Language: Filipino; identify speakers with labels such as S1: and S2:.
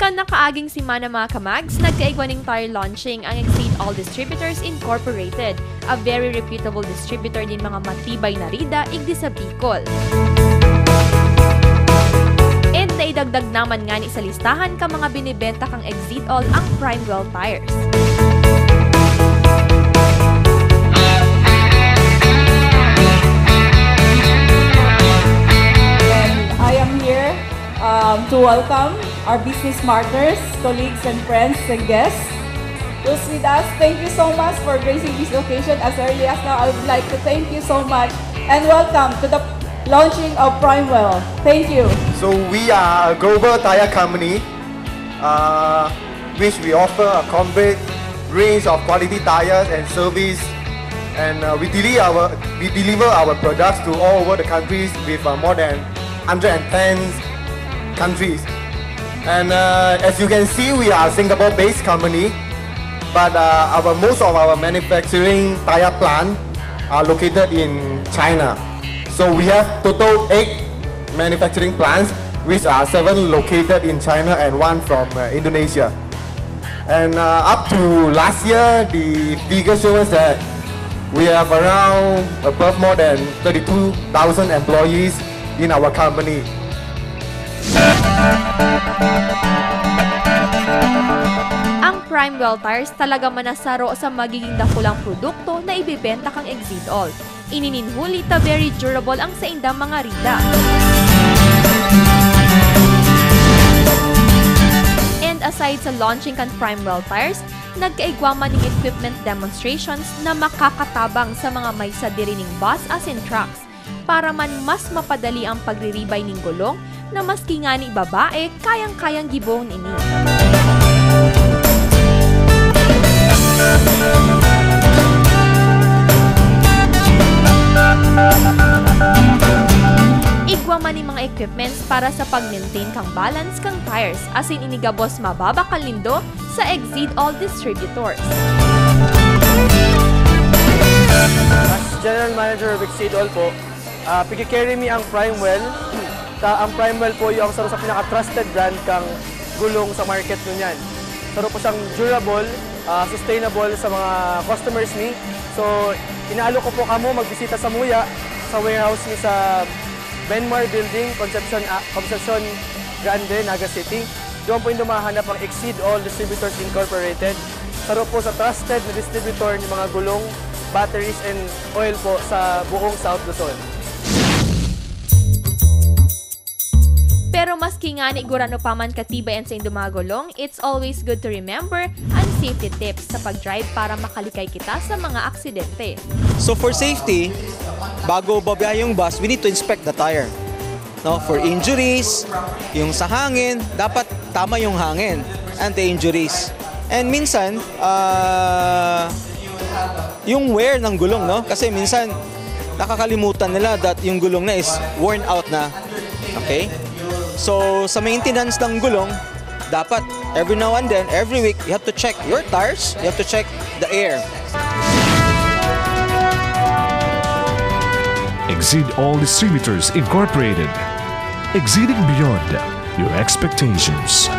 S1: Kan nakaaging si Mana mga kamags, nagkaigwaning tire launching ang Exceed All Distributors Incorporated, a very reputable distributor din mga matibay na rida igdi sa Bicol. And naidagdag naman nga ni sa listahan ka mga binibenta kang Exceed All ang Primewell tires.
S2: I am here to welcome our business partners, colleagues and friends and guests who's with us. Thank you so much for gracing this occasion. As early as now, I would like to thank you so much and welcome to the launching of Primewell. Thank you.
S3: So we are a global tire company which we offer a complete range of quality tires and service, and we deliver our products to all over the countries with more than 110 countries. And as you can see, we are a Singapore-based company, but most of our manufacturing tire plant are located in China. So we have total 8 manufacturing plants, which are 7 located in China and 1 from Indonesia. And up to last year, the figure shows that we have around above more than 32,000 employees in our company.
S1: Ang Primewell tires talaga manasaro sa magiging dakulang produkto na ibebenta kang Exceed All. Inininhuli ta very durable ang sa indang mga rida. And aside sa launching kan Primewell tires, nagkaigwaman ng equipment demonstrations na makakatabang sa mga may sadirining bus as in trucks para man mas mapadali ang pagriribay ng gulong na maski nga ni babae, kayang-kayang gibong ini. Igwa man ni mga equipments para sa pag-maintain kang balance kang tires, as in inigabos mababa kalindo sa Exceed All Distributors.
S4: As General Manager of Exceed All po, pag-carry mi ang Primewell. Ang Primewell po yung sa pinaka-trusted brand kang gulong sa market nun yan. Saro po siyang durable, sustainable sa mga customers ni. So, inaalo ko po kamo magbisita sa Muya, sa warehouse ni sa Benmar Building, Concepcion Grande, Naga City. Doon po yung mahanap ang Exceed All Distributors Incorporated. Saro po sa trusted na distributor ng mga gulong, batteries and oil po sa buong South Luzon.
S1: Pero maski nga ni gurano pa man katibayan sa indumagulong, it's always good to remember ang safety tips sa pag-drive para makalikay kita sa mga aksidente.
S5: So for safety, bago babiyahe yung bus, we need to inspect the tire. No, for injuries, yung sa hangin, dapat tama yung hangin, anti-injuries. And minsan, yung wear ng gulong, no? Kasi minsan, nakakalimutan nila that yung gulong na is worn out na. Okay? So, sa maintenance ng gulong, dapat every now and then, every week, you have to check your tires, you have to check the air.
S6: Exceed All Distributors Incorporated. Exceeding beyond your expectations.